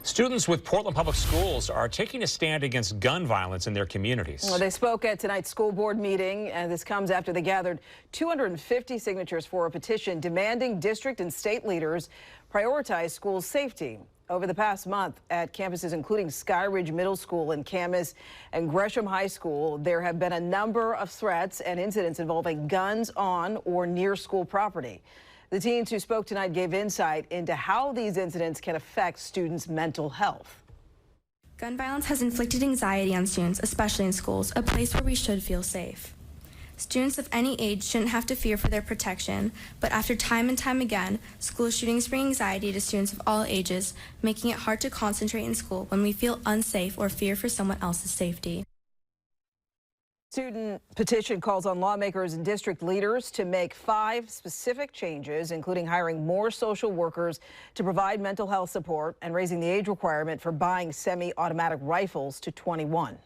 Students with Portland Public Schools are taking a stand against gun violence in their communities. Well, they spoke at tonight's school board meeting, and this comes after they gathered 250 signatures for a petition demanding district and state leaders prioritize school safety. Over the past month at campuses including Skyridge Middle School in Camas and Gresham High School, there have been a number of threats and incidents involving guns on or near school property. The teens who spoke tonight gave insight into how these incidents can affect students' mental health. Gun violence has inflicted anxiety on students, especially in schools, a place where we should feel safe. Students of any age shouldn't have to fear for their protection, but after time and time again, school shootings bring anxiety to students of all ages, making it hard to concentrate in school when we feel unsafe or fear for someone else's safety. Student petition calls on lawmakers and district leaders to make 5 specific changes, including hiring more social workers to provide mental health support and raising the age requirement for buying semi-automatic rifles to 21.